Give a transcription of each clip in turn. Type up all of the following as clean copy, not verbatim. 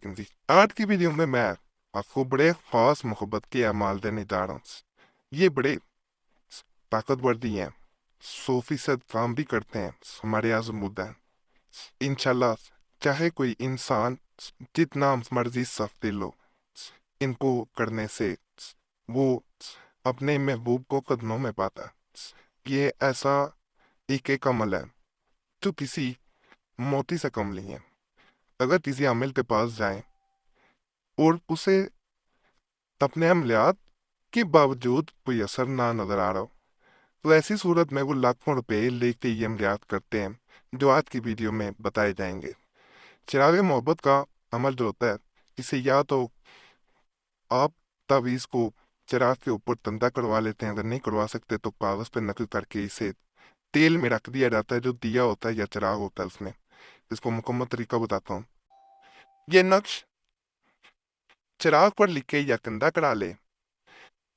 علیکم جی، آج کی ویڈیو میں آپ کو بڑے خاص محبت کے اعمال دینے جا رہا ہوں۔ یہ بڑے طاقتور بھی ہیں، 100% کام بھی کرتے ہیں، ہمارے آزمودہ ہیں۔ انشاءاللہ چاہے کوئی انسان جتنا مرضی سخت دل ہو، ان کو کرنے سے وہ اپنے محبوب کو قدموں میں پاتا ہے۔ یہ ایسا ایک عمل ہے جو کسی موتی سے کم نہیں ہے۔ اگر کسی عامل کے پاس جائیں اور اسے اپنے عملیات کے باوجود کوئی اثر نہ نظر آ رہا ہو، تو ایسی صورت میں وہ لاکھوں روپے لے کے یہ عملیات کرتے ہیں جو آج کی ویڈیو میں بتائے جائیں گے۔ چراغ محبت کا عمل جو ہوتا ہے، اسے یا تو آپ تعویذ کو چراغ کے اوپر تندہ کروا لیتے ہیں، اگر نہیں کروا سکتے تو کاغذ پہ نقل کر کے اسے تیل میں رکھ دیا جاتا ہے، جو دیا ہوتا ہے یا چراغ ہوتا ہے اس میں۔ اس کو مکمل طریقہ بتاتا ہوں۔ یہ نقش چراغ پر لکھے یا کندہ کرا لے۔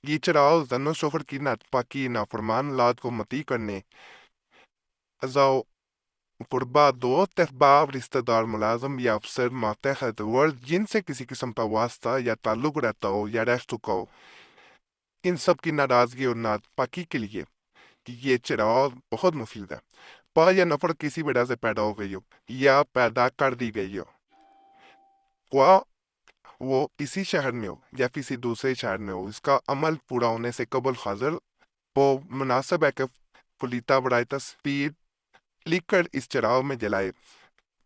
یہ چراغ زن و شوہر کی ناپاکی، نافرمان اولاد کو مطیع کرنے، اعزاء و قربا، دوست، احباب، رشتہ دار، ملازم یا افسر، ماتحت ورد جن سے کسی قسم کا واسطہ یا تعلق رہتا ہو یا رہ چکا ہو، ان سب کی ناراضگی اور ناپاکی کے لیے کہ یہ چراغ بہت مفید ہے۔ پا یا نفرت کسی وجہ سے پیدا ہو گئی ہو یا پیدا کر دی گئی ہو، خواہ وہ اسی شہر میں ہو یا کسی دوسرے شہر میں ہو، اس کا عمل پورا ہونے سے قبل حاضر وہ مناسب ہے کہ فلیتا برائے تصویر لکھ کر اس چراغ میں جلائے۔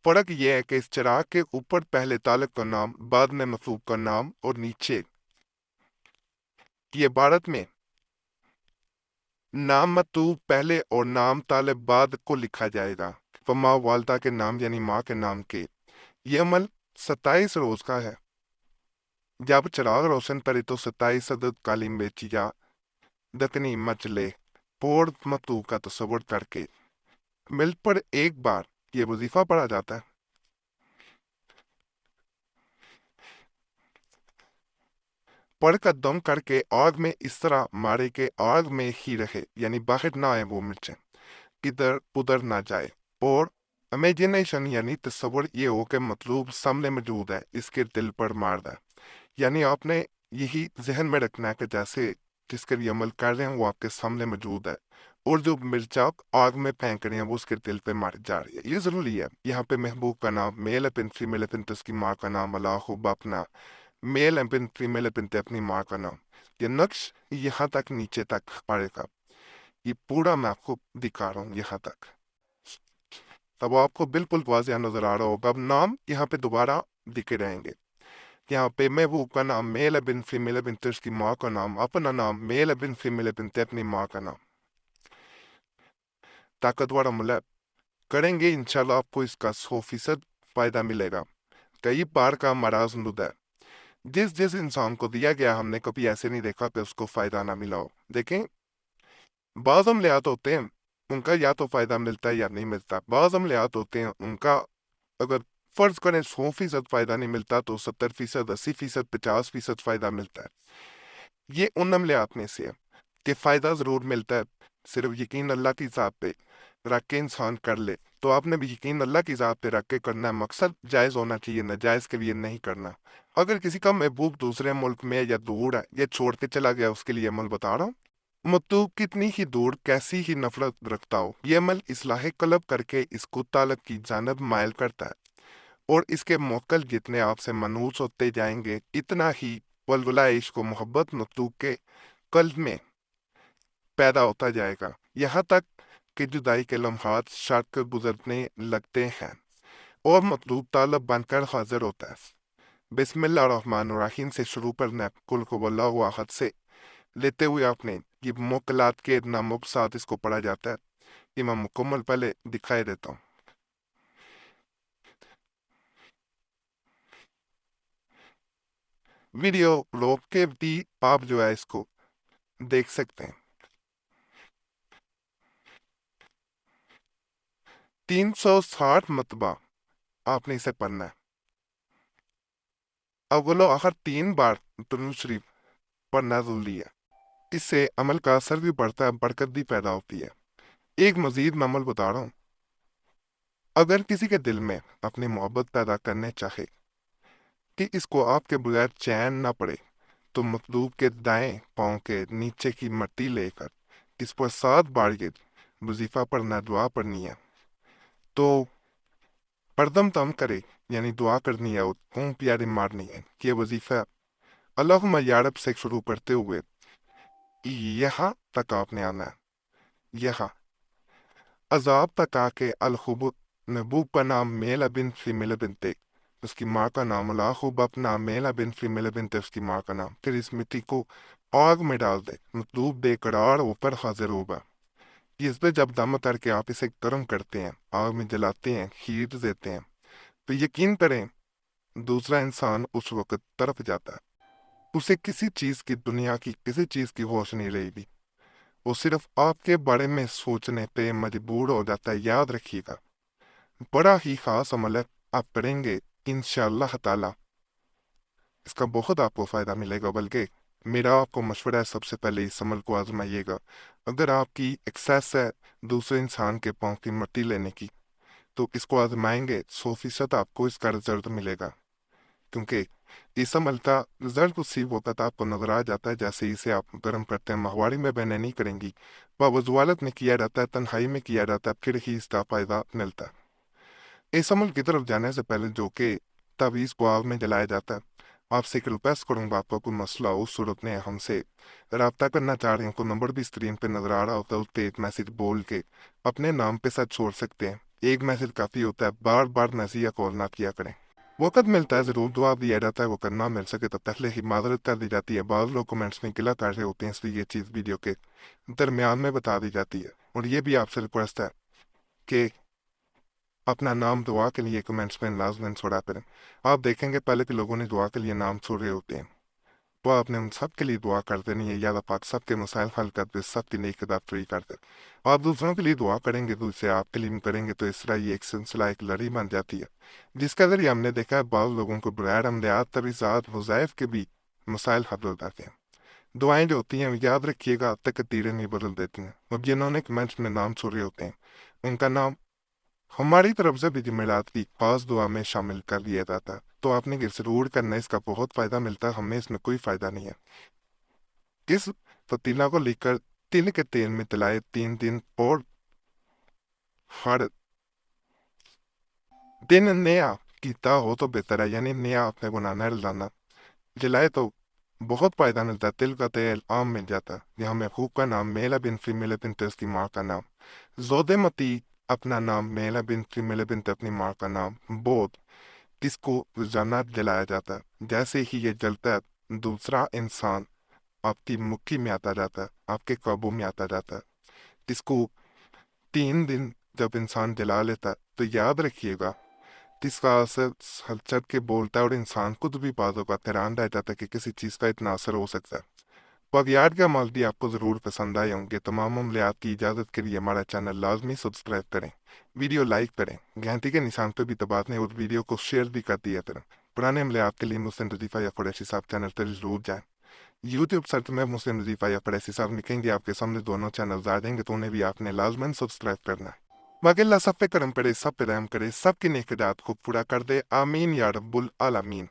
فرق یہ ہے کہ اس چراغ کے اوپر پہلے طالب کا نام، بعد میں مطلوب کا نام، اور نیچے کی عبارت میں نام مطلوب پہلے اور نام طالب بعد کو لکھا جائے گا۔ ماں والدہ کے نام یعنی ماں کے نام کے۔ یہ عمل 27 روز کا ہے۔ جب چراغ روشن کرے تو 27 عدد کالی مرچ یا دکنی مچلے پوڑ مطلوب کا تصور کر کے مل پر ایک بار یہ وظیفہ پڑھا جاتا ہے۔ پڑھ کر دم کر کے آگ میں اس طرح مارے کہ آگ میں ہی رہے، یعنی باہر نہ آئے وہ مرچیں، کدھر ادھر نہ جائے۔ اور امیجنیشن یعنی تصور یہ ہو کہ مطلوب سامنے موجود ہے، اس کے دل پر مار ہے، یعنی آپ نے یہی ذہن میں رکھنا ہے کہ جیسے جس کا یہ عمل کر رہے ہیں وہ آپ کے سامنے موجود ہے، اور جو مرچا آگ میں پھینک رہے ہیں وہ اس کے دل پہ ماری جا رہی ہے۔ یہ ضروری ہے۔ یہاں پہ محبوب کا نام، میل اپن فیمیل اپن اس کی ماں کا نام، اللہ باپنا، میل اپن فیمیل اپن اپنی ماں کا نام۔ یہ نقش یہاں تک نیچے تک پڑے گا، یہ پورا میں آپ کو دکھا رہا ہوں یہاں تک۔ اب آپ کو بالکل واضح نظر آ رہا ہوگا۔ اب نام یہاں پہ دوبارہ دکھے رہیں گے۔ یہاں پہ محبوب کا نام، میل ابن فیمیل ابن اس کی ماں کا نام، اپنا نام، میل ابن فیمیل ابن اپنی ماں کا نام۔ طاقتور عمل ہے، کریں گے انشاءاللہ آپ کو اس کا 100% فائدہ ملے گا۔ کئی بار کا مراز مد ہے، جس انسان کو دیا گیا ہم نے کبھی ایسے نہیں دیکھا کہ اس کو فائدہ نہ ملا ہو۔ دیکھیں، بعض عملیات ہوتے ہیں ان کا یا تو فائدہ ملتا ہے یا نہیں ملتا۔ بعض عملیات ہوتے ہیں ان کا اگر فرض کریں 100% فائدہ نہیں ملتا تو 70%، 80%، 50% فائدہ ملتا ہے۔ یہ ان عملیات میں سے ہے کہ فائدہ ضرور ملتا ہے، صرف یقین اللہ کی ذات پہ رکھ کے انسان کر لے تو آپ نے بھی یقین اللہ کی ذات پہ رکھ کے کرنا ہے۔ مقصد جائز ہونا چاہیے، ناجائز کے لیے نہیں کرنا۔ اگر کسی کا محبوب دوسرے ملک میں یا دور ہے، یہ چھوڑ کے چلا گیا، اس کے لیے عمل بتا رہا ہوں۔ مطلوب کتنی ہی دور، کیسی ہی نفرت رکھتا ہو، یہ عمل اصلاح قلب کر کے اس کو طالب کی جانب مائل کرتا ہے، اور اس کے موکل جتنے آپ سے منحوس ہوتے جائیں گے اتنا ہی ولولہ عشق و محبت مطلوب کے قلب میں پیدا ہوتا جائے گا، یہاں تک کہ جدائی کے لمحات شاٹ کر گزرنے لگتے ہیں اور مطلوب طالب بن کر حاضر ہوتا ہے۔ بسم اللہ الرحمن الرحیم سے شروع کرنا ہے، قل هو اللہ احد سے لیتے ہوئے آپ نے یہ موکلات کے ناموں کے ساتھ اس کو پڑھا جاتا ہے۔ یہ میں مکمل پہلے دکھائی دیتا ہوں۔ ویڈیو روک کے بھی آپ جو ہے اس کو دیکھ سکتے ہیں۔ 360 مرتبہ آپ نے اسے پڑھنا ہے۔ اول و آخر 3 بار درود شریف پڑھنا ضروری ہے۔ اس سے عمل کا اثر بھی بڑھتا ہے، برکت بھی پیدا ہوتی ہے۔ ایک مزید میں عمل بتا رہا ہوں۔ اگر کسی کے دل میں اپنی محبت پیدا کرنے چاہے کہ اس کو آپ کے بغیر چین نہ پڑے، تو مطلوب کے دائیں پاؤں کے نیچے کی مٹی لے کر اس پر 7 بار یہ وظیفہ پڑھنا، دعا پڑھنی ہے۔ تو پردم تم کرے یعنی دعا کرنی ہے اور کون پیاری مارنی ہے۔ یہ وظیفہ اللہم یا رب سے شروع کرتے ہوئے یہاں تک آپ نے آنا ہے، یہاں عذاب تک آ کے الخبت نبوب کا نام میلا بن فیمیل بنتے، اس کی ماں کا نام الخب اپنا میلا بن فیمیل بنتے، اس کی ماں کا نام۔ پھر اس مٹی کو آگ میں ڈال دے، مطلوب بے قرار اوپر حاضر ہوگا۔ اس پہ جب دم کر کے آپ اسے گرم کرتے ہیں، آگ میں جلاتے ہیں، ہیٹ دیتے ہیں، تو یقین کریں دوسرا انسان اس وقت تڑپ جاتا ہے، اسے کسی چیز کی، دنیا کی کسی چیز کی ہوش نہیں رہی بھی، وہ صرف آپ کے بارے میں سوچنے پہ مجبور ہو جاتا ہے۔ یاد رکھیے گا، بڑا ہی خاص عمل ہے، آپ کریں گے انشاءاللہ تعالی اس کا بہت آپ کو فائدہ ملے گا۔ بلکہ میرا آپ کو مشورہ ہے، سب سے پہلے اس عمل کو آزمائیے گا۔ اگر آپ کی ایکسیس ہے دوسرے انسان کے پاؤں کی مٹی لینے کی، تو اس کو آزمائیں گے، 100% آپ کو اس کا رزلٹ ملے گا، کیونکہ اس عمل کا رزلٹ اسی وقت آپ کو نظر آ جاتا ہے جیسے اسے آپ گرم کرتے ہیں۔ ماہواری میں بہنیں نہیں کریں گی، باوضوالت میں کیا جاتا ہے، تنہائی میں کیا جاتا ہے، پھر ہی اس کا فائدہ ملتا ہے۔ اس عمل کی طرف جانے سے پہلے جو کہ تعویذ کو آگ میں جلایا جاتا ہے، آپ سے ایک ریکویسٹ کروں گا، آپ کو کوئی مسئلہ ہو، اس صورت میں ہم سے رابطہ کرنا چاہ رہے ہیں، کوئی نمبر بھی اسکرین پہ نظر آ رہا ہوتا ہے، اس پہ ایک میسج بول کے اپنے نام پہ ساتھ چھوڑ سکتے ہیں۔ ایک میسج کافی ہوتا ہے، بار بار میسج یا کال نہ کیا کریں۔ وقت ملتا ہے ضرور دعا دیا جاتا ہے، وہ کرنا مل سکے تو پہلے ہی معذرت کر دی جاتی ہے۔ بعض لوگ کمنٹس میں گلہ کر رہے ہوتے ہیں، اس لیے یہ چیز ویڈیو کے درمیان میں بتا دی جاتی ہے۔ اور یہ بھی آپ سے ریکویسٹ ہے کہ اپنا نام دعا کے لیے کمنٹس میں لازماً چھوڑا کریں۔ آپ دیکھیں گے پہلے کے لوگوں نے دعا کے لیے نام چھوڑ رہے ہوتے ہیں، تو آپ نے ان سب کے لیے دعا کر دینی ہے، یا اللہ پاک سب کے مسائل حل کر دے، سب کی نیک خدا فری کر دے۔ آپ دوسروں کے لیے دعا کریں گے تو اسے آپ کے لیے بھی کریں گے، تو اس طرح یہ ایک سلسلہ، ایک لڑی بن جاتی ہے، جس کے ذریعے ہم نے دیکھا ہے بعض لوگوں کو بغیر عملیات، تبیزات، وظائف کے بھی مسائل حل ہو جاتے ہیں۔ دعائیں جو ہوتی ہیں یاد رکھیے گا، تقدیریں نہیں بدل دیتی ہیں۔ اور جنہوں نے کمنٹس میں نام چھوڑے ہوتے ہیں، ان کا نام ہماری طرف سے بھی جمعرات کی خاص دعا میں شامل کر لیا جاتا ہے، تو آپ نے یہ ضرور کرنا ہے، اس کا بہت فائدہ ملتا ہے، ہمیں اس میں کوئی فائدہ نہیں ہے۔ اس فتیلہ کو لے کر تل کے تیل میں تلائے 3 دن، اور ہر دن نیا کیتا ہو تو بہتر ہے، یعنی نیا آپ نے بنانا ہے روزانہ، جلائے تو بہت فائدہ ملتا ہے۔ تل کا تیل عام مل جاتا ہے۔ یہاں محبوب کا نام میلا بن فیمیل بنت، اس کی ماں کا نام زود متی، اپنا نام میلا بن فیمیل بنت، اپنی ماں کا نام بود، کس کو روزانہ جلایا جاتا ہے۔ جیسے ہی یہ جلتا ہے، دوسرا انسان آپ کی مٹھی میں آتا جاتا ہے، آپ کے قابو میں آتا جاتا ہے۔ اس کو 3 دن جب انسان جلا لیتا ہے، تو یاد رکھیے گا اس کا اثر ہلچل کے بولتا ہے، اور انسان خود بھی بعض اوقات حیران رہ جاتا ہے کہ کسی چیز کا اتنا اثر ہو سکتا ہے۔ باقیات کے عمل بھی آپ کو ضرور پسند آئے ہوں گے۔ تمام عملیات کی اجازت کے لیے ہمارا چینل لازمی سبسکرائب کریں، ویڈیو لائک کریں، گھنٹی کے نشان پہ بھی دبا دیں، اور ویڈیو کو شیئر بھی کر دیا کریں۔ پرانے عملیات کے لیے مسلم وظیفہ یا قریشی صاحب چینل پر ضرور جائیں۔ یوٹیوب سرچ میں مسلم وظیفہ یا قریشی صاحب لکھیں گے، آپ کے سامنے دونوں چینلز آ جائیں گے، تو انہیں بھی آپ نے لازماً سبسکرائب کرنا ہے۔ باقی اللہ سب پہ کرم کرے، سب پہ رحم کرے، سب کی نیک خدمات کو پورا کر دے، آمین یا رب العالمین۔